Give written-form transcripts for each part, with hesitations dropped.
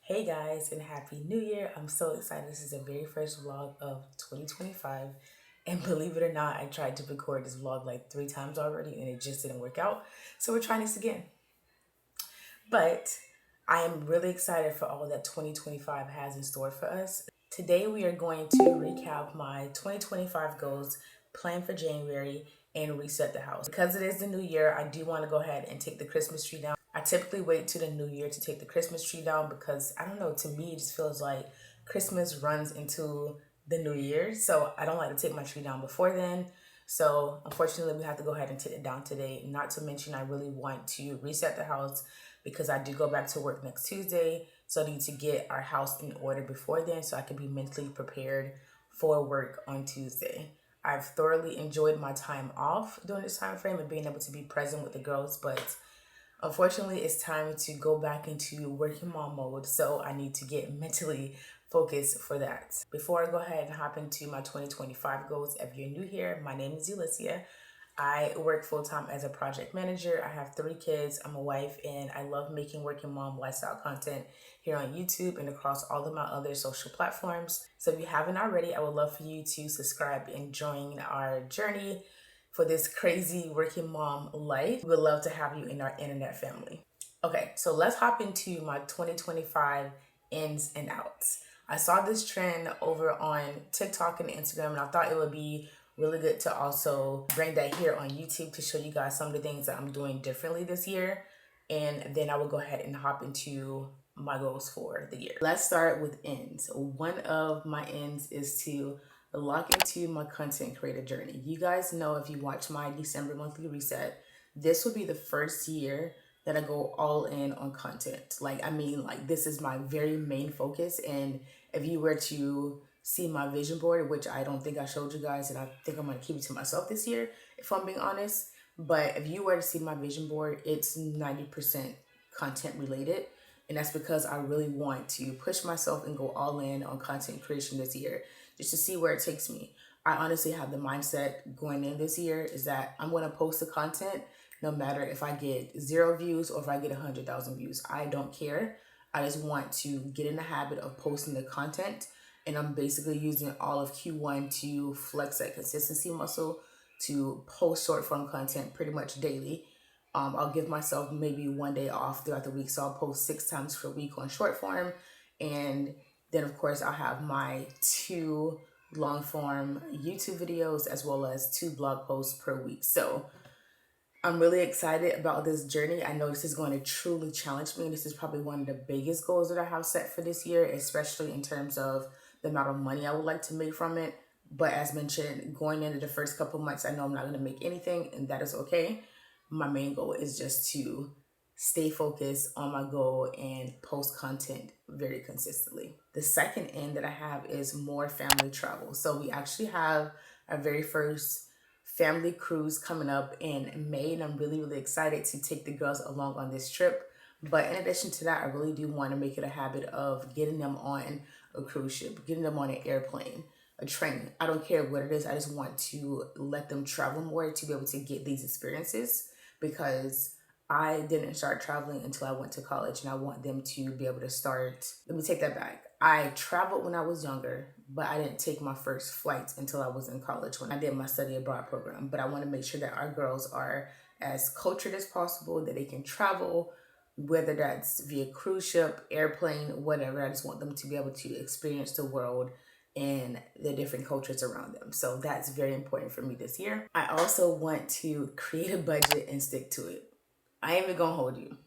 Hey guys, and Happy New Year. I'm so excited. This is the very first vlog of 2025. And believe it or not, I tried to record this vlog like 3 times already and it just didn't work out. So we're trying this again. But I am really excited for all that 2025 has in store for us. Today we are going to recap my 2025 goals, plan for January, and reset the house. Because it is the new year, I do want to go ahead and take the Christmas tree down. I typically wait to the new year to take the Christmas tree down because I don't know, to me it just feels like Christmas runs into the new year. So I don't like to take my tree down before then. So unfortunately we have to go ahead and take it down today. Not to mention I really want to reset the house because I do go back to work next Tuesday. So I need to get our house in order before then so I can be mentally prepared for work on Tuesday. I've thoroughly enjoyed my time off during this time frame and being able to be present with the girls, but unfortunately it's time to go back into working mom mode. So I need to get mentally focused for that. Before I go ahead and hop into my 2025 goals, if you're new here, my name is Ulyssia. I work full time as a project manager. I have 3 kids. I'm a wife, and I love making working mom lifestyle content here on YouTube and across all of my other social platforms. So if you haven't already, I would love for you to subscribe and join our journey for this crazy working mom life. We would love to have you in our internet family. Okay, so let's hop into my 2025 ins and outs. I saw this trend over on TikTok and Instagram, and I thought it would be really good to also bring that here on YouTube to show you guys some of the things that I'm doing differently this year. And then I will go ahead and hop into my goals for the year. Let's start with ends. One of my ends is to lock into my content creator journey. You guys know, if you watch my December monthly reset, this will be the first year that I go all in on content. Like this is my very main focus. And if you were to see my vision board, which I don't think I showed you guys, and I think I'm gonna keep it to myself this year, if I'm being honest. But if you were to see my vision board, it's 90% content related. And that's because I really want to push myself and go all in on content creation this year, just to see where it takes me. I honestly have the mindset going in this year is that I'm gonna post the content no matter if I get 0 views or if I get 100,000 views. I don't care. I just want to get in the habit of posting the content, and I'm basically using all of Q1 to flex that consistency muscle to post short form content pretty much daily. I'll give myself maybe one day off throughout the week, so I'll post 6 times per week on short form, and then of course I'll have my 2 long form YouTube videos as well as 2 blog posts per week. So I'm really excited about this journey. I know this is going to truly challenge me. This is probably one of the biggest goals that I have set for this year, especially in terms of the amount of money I would like to make from it. But as mentioned, going into the first couple months, I know I'm not going to make anything, and that is okay. My main goal is just to stay focused on my goal and post content very consistently. The second end that I have is more family travel. So we actually have our very first family cruise coming up in May, and I'm really, really excited to take the girls along on this trip. But in addition to that, I really do want to make it a habit of getting them on a cruise ship, getting them on an airplane, a train. I don't care what it is. I just want to let them travel more to be able to get these experiences, because I didn't start traveling until I went to college, and I want them to be able to start. Let me take that back. I traveled when I was younger, but I didn't take my first flights until I was in college when I did my study abroad program. But I want to make sure that our girls are as cultured as possible, that they can travel, whether that's via cruise ship, airplane, whatever. I just want them to be able to experience the world and the different cultures around them. So that's very important for me this year. I also want to create a budget and stick to it. I ain't even gonna hold you.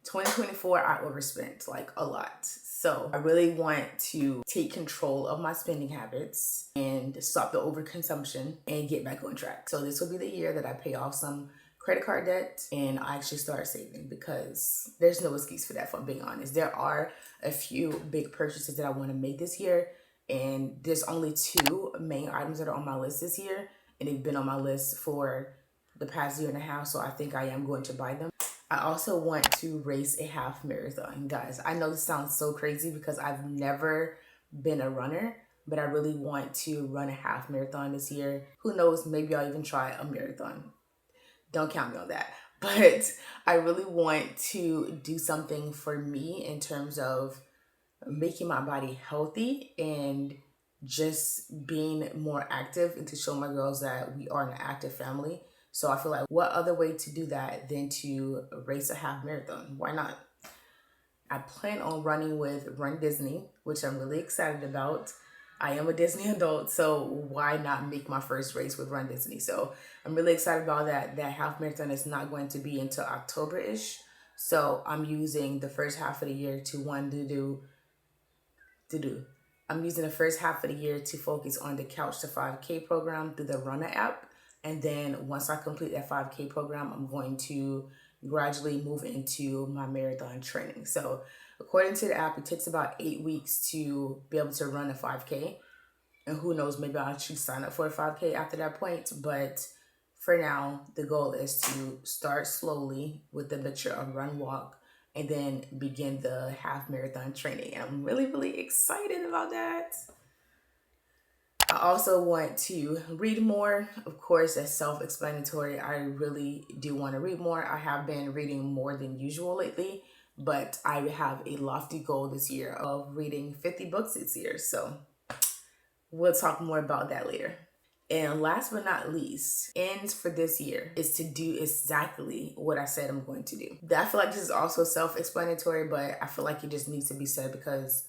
2024, I overspent like a lot. So I really want to take control of my spending habits and stop the overconsumption and get back on track. So this will be the year that I pay off some credit card debt and I actually start saving, because there's no excuse for that, if I'm being honest. There are a few big purchases that I want to make this year, and there's only 2 main items that are on my list this year, and they've been on my list for the past year and a half, so I think I am going to buy them. I also want to race a half marathon. Guys, I know this sounds so crazy because I've never been a runner, but I really want to run a half marathon this year. Who knows, maybe I'll even try a marathon. Don't count me on that. But I really want to do something for me in terms of making my body healthy and just being more active, and to show my girls that we are an active family. So I feel like what other way to do that than to race a half marathon? Why not? I plan on running with Run Disney, which I'm really excited about. I am a Disney adult, so why not make my first race with Run Disney? So I'm really excited about that. That half marathon is not going to be until October-ish. So I'm using the first half of the year to to do. I'm using the first half of the year to focus on the Couch to 5K program through the Runner app. And then once I complete that 5K program, I'm going to gradually move into my marathon training. So, according to the app, it takes about 8 weeks to be able to run a 5K. And who knows, maybe I'll actually sign up for a 5K after that point. But for now, the goal is to start slowly with the mixture of run, walk, and then begin the half marathon training. And I'm really, really excited about that. I also want to read more. Of course, that's self explanatory. I really do want to read more. I have been reading more than usual lately, but I have a lofty goal this year of reading 50 books this year. So we'll talk more about that later. And last but not least, ends for this year is to do exactly what I said I'm going to do. I feel like this is also self explanatory, but I feel like it just needs to be said because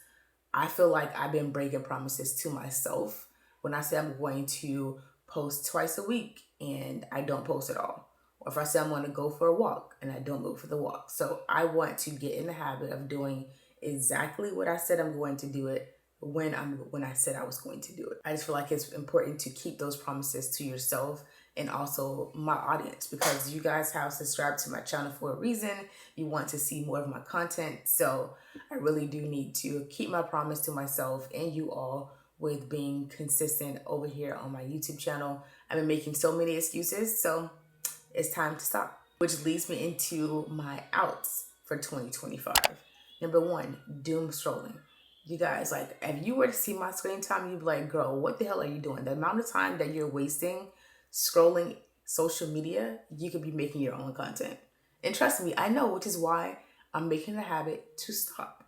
I feel like I've been breaking promises to myself when I say I'm going to post twice a week and I don't post at all. Or if I say I'm going to go for a walk and I don't go for the walk. So I want to get in the habit of doing exactly what I said I'm going to do it when I said I was going to do it. I just feel like it's important to keep those promises to yourself and also my audience, because you guys have subscribed to my channel for a reason. You want to see more of my content. So I really do need to keep my promise to myself and you all with being consistent over here on my YouTube channel. I've been making so many excuses, so it's time to stop. Which leads me into my outs for 2025. Number one, doom scrolling. You guys, like, if you were to see my screen time, you'd be like, girl, what the hell are you doing? The amount of time that you're wasting scrolling social media, you could be making your own content. And trust me, I know, which is why I'm making a habit to stop.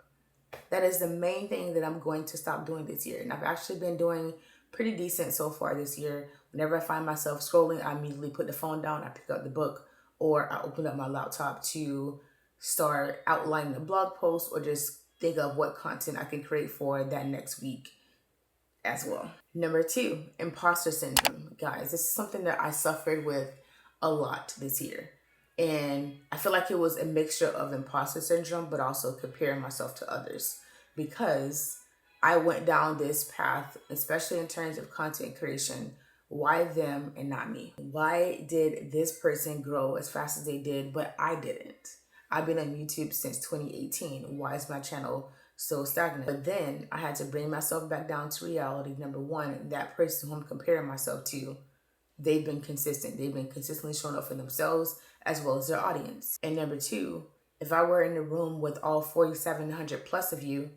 That is the main thing that I'm going to stop doing this year. And I've actually been doing pretty decent so far this year. Whenever I find myself scrolling, I immediately put the phone down, I pick up the book, or I open up my laptop to start outlining a blog post or just think of what content I can create for that next week as well. Number two, imposter syndrome. Guys, this is something that I suffered with a lot this year. And I feel like it was a mixture of imposter syndrome, but also comparing myself to others, because I went down this path, especially in terms of content creation. Why them and not me? Why did this person grow as fast as they did, but I didn't? I've been on YouTube since 2018. Why is my channel so stagnant? But then I had to bring myself back down to reality. Number one, that person who I'm comparing myself to, they've been consistent. They've been consistently showing up for themselves as well as their audience. And number two, if I were in the room with all 4,700 plus of you,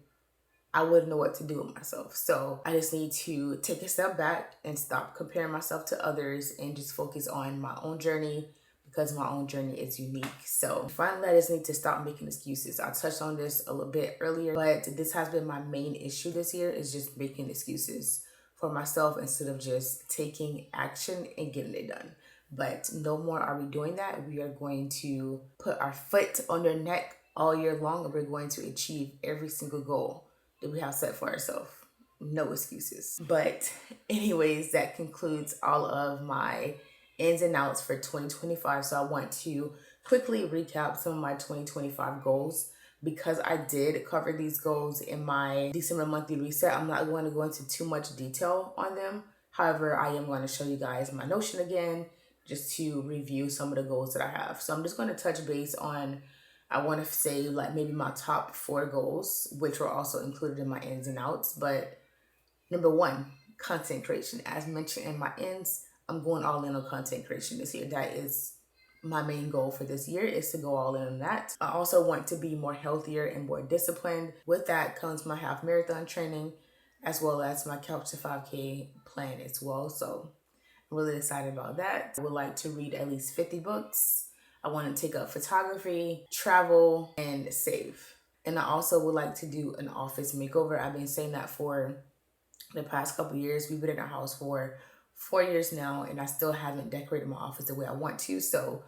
I wouldn't know what to do with myself. So I just need to take a step back and stop comparing myself to others and just focus on my own journey, because my own journey is unique. So finally, I just need to stop making excuses. I touched on this a little bit earlier, but this has been my main issue this year, is just making excuses for myself instead of just taking action and getting it done. But no more are we doing that. We are going to put our foot on their neck all year long, and we're going to achieve every single goal that we have set for ourselves. No excuses. But anyways, that concludes all of my ins and outs for 2025. So I want to quickly recap some of my 2025 goals. Because I did cover these goals in my December monthly reset, I'm not going to go into too much detail on them. However, I am going to show you guys my Notion again, just to review some of the goals that I have. So I'm just going to touch base on, I want to say, like, maybe my top 4 goals, which were also included in my ins and outs. But number one, content creation. As mentioned in my ins, I'm going all in on content creation this year. That is my main goal for this year, is to go all in on that. I also want to be more healthier and more disciplined. With that comes my half marathon training, as well as my Couch to 5K plan as well. So I'm really excited about that. I would like to read at least 50 books. I want to take up photography, travel, and save. And I also would like to do an office makeover. I've been saying that for the past couple years. We've been in our house for 4 years now, and I still haven't decorated my office the way I want to. So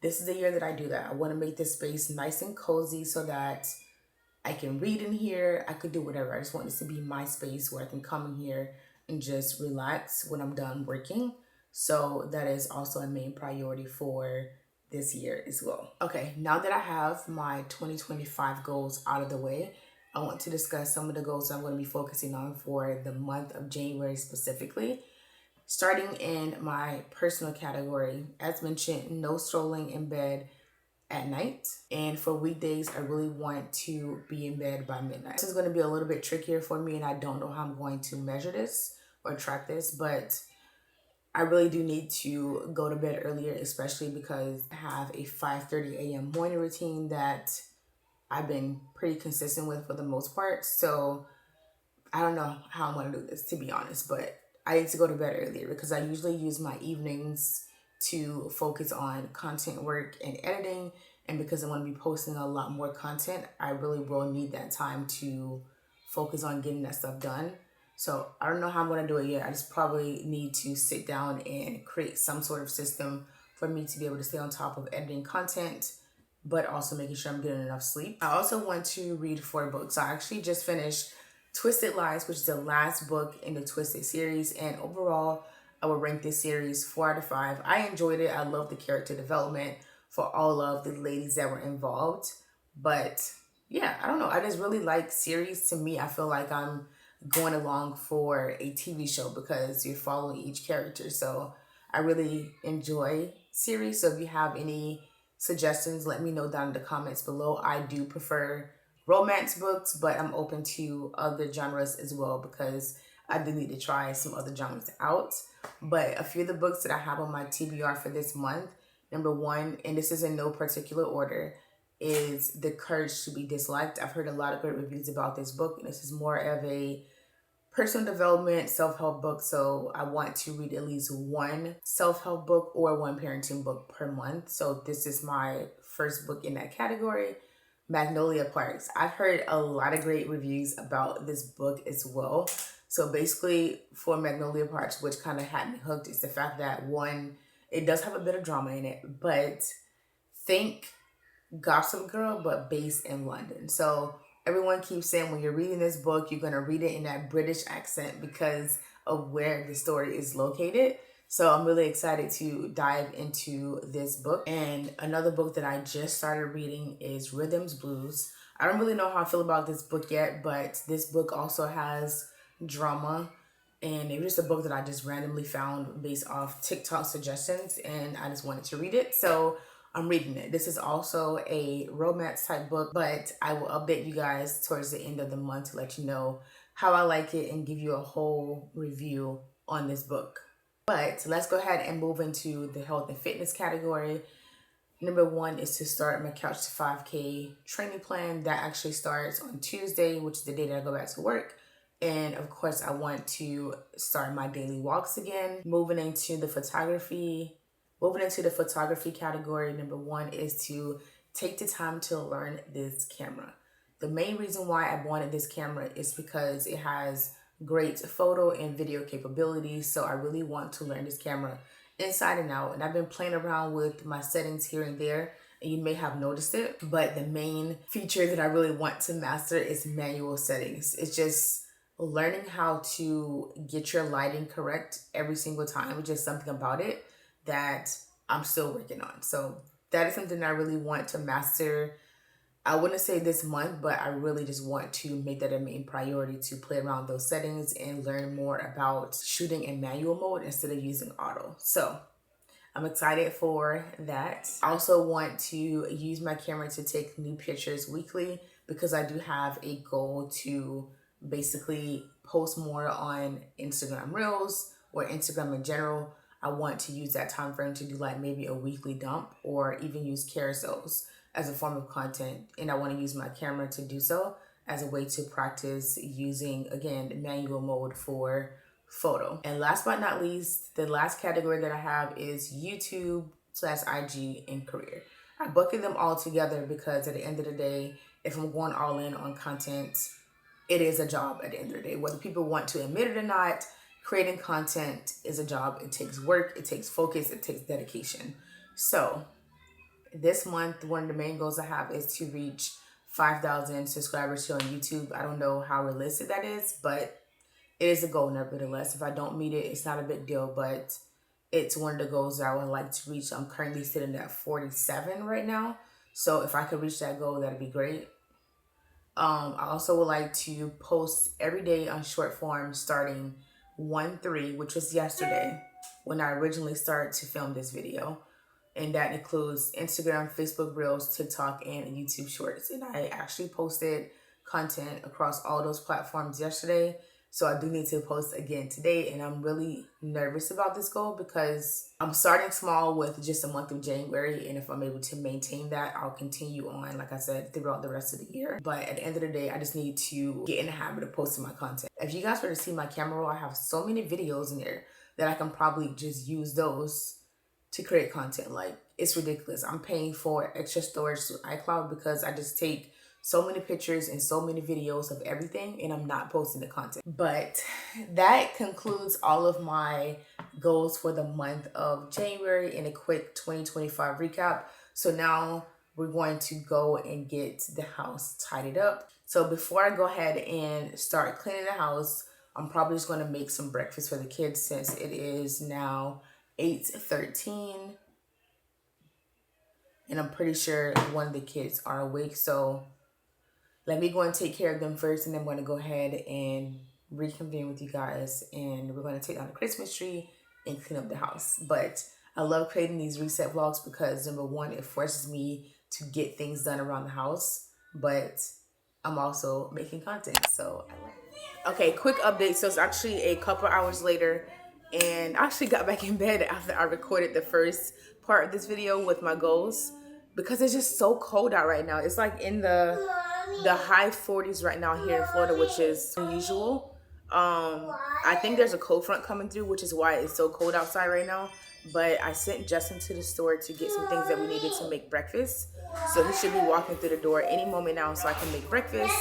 this is the year that I do that. I want to make this space nice and cozy so that I can read in here. I could do whatever. I just want this to be my space where I can come in here and just relax when I'm done working. So that is also a main priority for this year as well. Okay, now that I have my 2025 goals out of the way, I want to discuss some of the goals I'm going to be focusing on for the month of January specifically. Starting in my personal category, as mentioned, no strolling in bed at night. And for weekdays, I really want to be in bed by midnight. This is going to be a little bit trickier for me, and I don't know how I'm going to measure this or track this, but I really do need to go to bed earlier, especially because I have a 5:30 a.m. morning routine that I've been pretty consistent with for the most part. So I don't know how I'm going to do this, to be honest, but I need to go to bed earlier because I usually use my evenings to focus on content work and editing. And because I'm going to be posting a lot more content, I really will need that time to focus on getting that stuff done. So I don't know how I'm going to do it yet. I just probably need to sit down and create some sort of system for me to be able to stay on top of editing content, but also making sure I'm getting enough sleep. I also want to read 4 books. I actually just finished Twisted Lies, which is the last book in the Twisted series, and overall I would rank this series 4 out of 5. I enjoyed it. I love the character development for all of the ladies that were involved. But yeah, I don't know. I just really like series. To me, I feel like I'm going along for a TV show because you're following each character. So I really enjoy series. So if you have any suggestions, let me know down in the comments below. I do prefer romance books, but I'm open to other genres as well because I do need to try some other genres out. But a few of the books that I have on my TBR for this month, number 1, and this is in no particular order, is The Courage to Be Disliked. I've heard a lot of great reviews about this book, and this is more of a personal development, self-help book. So I want to read at least one self-help book or one parenting book per month. So this is my first book in that category. Magnolia Parks. I've heard a lot of great reviews about this book as well. So basically for Magnolia Parks, which kind of had me hooked, is the fact that 1, it does have a bit of drama in it, but think Gossip Girl, but based in London. So everyone keeps saying when you're reading this book, you're going to read it in that British accent because of where the story is located. So I'm really excited to dive into this book. And another book that I just started reading is Rhythms Blues. I don't really know how I feel about this book yet, but this book also has drama. And it was just a book that I just randomly found based off TikTok suggestions, and I just wanted to read it. So I'm reading it. This is also a romance type book, but I will update you guys towards the end of the month to let you know how I like it and give you a whole review on this book. But let's go ahead and move into the health and fitness category. Number 1 is to start my Couch to 5K training plan. That actually starts on Tuesday, which is the day that I go back to work. And of course, I want to start my daily walks again. Moving into the photography category, number 1 is to take the time to learn this camera. The main reason why I wanted this camera is because it has great photo and video capabilities. So I really want to learn this camera inside and out. And I've been playing around with my settings here and there, and you may have noticed it. But the main feature that I really want to master is manual settings. It's just learning how to get your lighting correct every single time. It's just something about it that I'm still working on. So that is something I really want to master. I wouldn't say this month, but I really just want to make that a main priority to play around those settings and learn more about shooting in manual mode instead of using auto. So I'm excited for that. I also want to use my camera to take new pictures weekly because I do have a goal to basically post more on Instagram Reels or Instagram in general. I want to use that time frame to do like maybe a weekly dump or even use carousels as a form of content. And I want to use my camera to do so as a way to practice using, again, manual mode for photo. And last but not least, the last category that I have is YouTube/IG and career. I bucket them all together because at the end of the day, if I'm going all in on content, it is a job at the end of the day. Whether people want to admit it or not, creating content is a job. It takes work, it takes focus, it takes dedication. So this month, one of the main goals I have is to reach 5,000 subscribers here on YouTube. I don't know how realistic that is, but it is a goal nevertheless. If I don't meet it, it's not a big deal, but it's one of the goals that I would like to reach. I'm currently sitting at 47 right now. So if I could reach that goal, that'd be great. I also would like to post every day on short form starting 1/3, which was yesterday when I originally started to film this video. And that includes Instagram, Facebook Reels, TikTok, and YouTube Shorts. And I actually posted content across all those platforms yesterday. So I do need to post again today. And I'm really nervous about this goal because I'm starting small with just a month of January. And if I'm able to maintain that, I'll continue on, like I said, throughout the rest of the year. But at the end of the day, I just need to get in the habit of posting my content. If you guys were to see my camera roll, I have so many videos in there that I can probably just use those to create content. Like, it's ridiculous. I'm paying for extra storage to iCloud because I just take so many pictures and so many videos of everything, and I'm not posting the content. But that concludes all of my goals for the month of January in a quick 2025 recap. So now we're going to go and get the house tidied up. So before I go ahead and start cleaning the house, I'm probably just going to make some breakfast for the kids since it is now 8:13, and I'm pretty sure one of the kids are awake. So let me go and take care of them first, and then I'm going to go ahead and reconvene with you guys, and we're going to take down the Christmas tree and clean up the house. But I love creating these reset vlogs because, number one, it forces me to get things done around the house, but I'm also making content, so I love it. Okay, quick update. So it's actually a couple hours later, and I actually got back in bed after I recorded the first part of this video with my goals because it's just so cold out right now. It's like in the high 40s right now here in Florida, which is unusual. I think there's a cold front coming through, which is why it's so cold outside right now. But I sent Justin to the store to get some things that we needed to make breakfast. So he should be walking through the door any moment now so I can make breakfast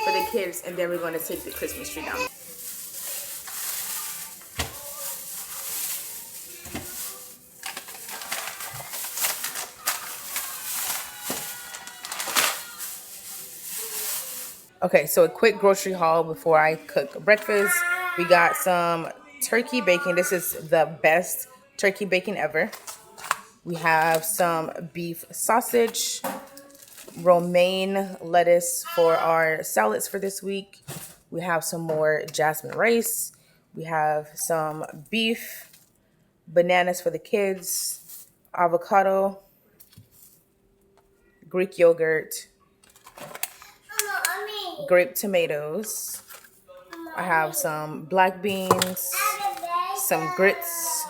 for the kids, and then we're going to take the Christmas tree down. Okay, so a quick grocery haul before I cook breakfast. We got some turkey bacon. This is the best turkey bacon ever. We have some beef sausage, romaine lettuce for our salads for this week. We have some more jasmine rice. We have some beef, bananas for the kids, avocado, Greek yogurt, grape tomatoes. I have some black beans, some grits,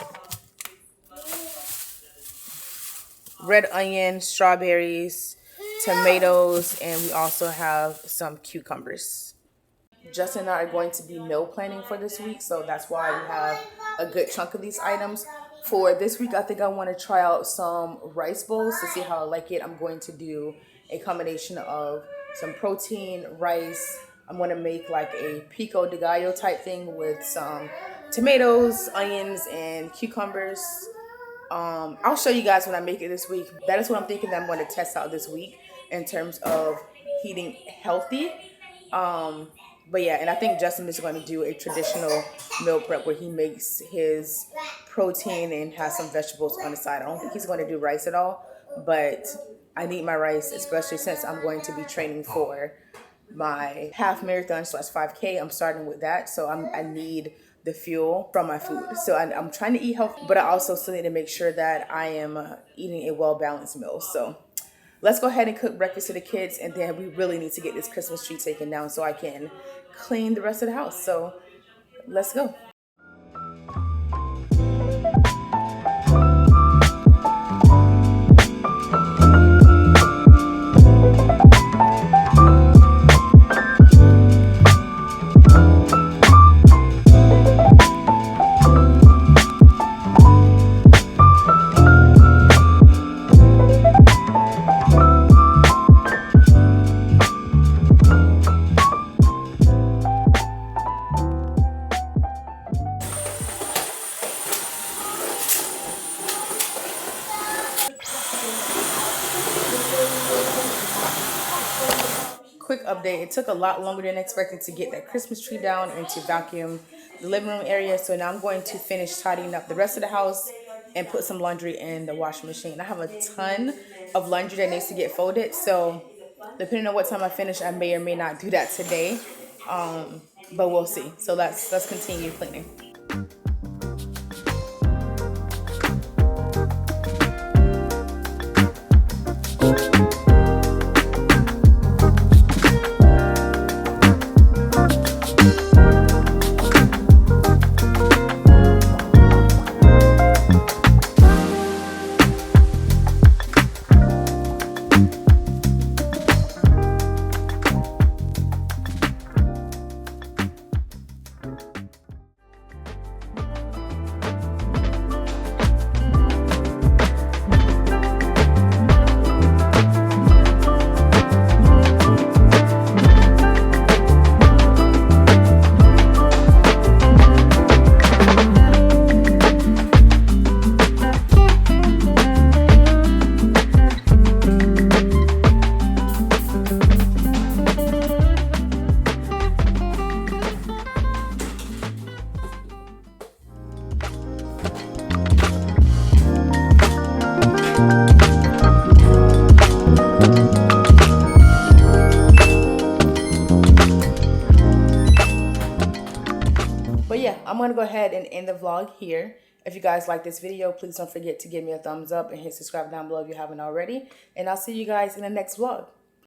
red onion, strawberries, tomatoes, and we also have some cucumbers. Justin and I are going to be meal planning for this week, so that's why we have a good chunk of these items. For this week, I think I want to try out some rice bowls to see how I like it. I'm going to do a combination of some protein, rice. I'm going to make like a pico de gallo type thing with some tomatoes, onions, and cucumbers. I'll show you guys when I make it this week. That is what I'm thinking that I'm going to test out this week in terms of eating healthy. But yeah, and I think Justin is going to do a traditional meal prep where he makes his protein and has some vegetables on the side. I don't think he's going to do rice at all, but I need my rice, especially since I'm going to be training for my half marathon / 5K. I'm starting with that, so I need the fuel from my food. So I'm trying to eat healthy, but I also still need to make sure that I am eating a well-balanced meal. So let's go ahead and cook breakfast for the kids, and then we really need to get this Christmas tree taken down so I can clean the rest of the house. So let's go. update. It took a lot longer than expected to get that Christmas tree down and to vacuum the living room area. So now I'm going to finish tidying up the rest of the house and put some laundry in the washing machine. I have a ton of laundry that needs to get folded. So depending on what time I finish, I may or may not do that today. But we'll see. So let's continue cleaning. But yeah, I'm going to go ahead and end the vlog here. If you guys like this video, please don't forget to give me a thumbs up and hit subscribe down below if you haven't already. And I'll see you guys in the next vlog.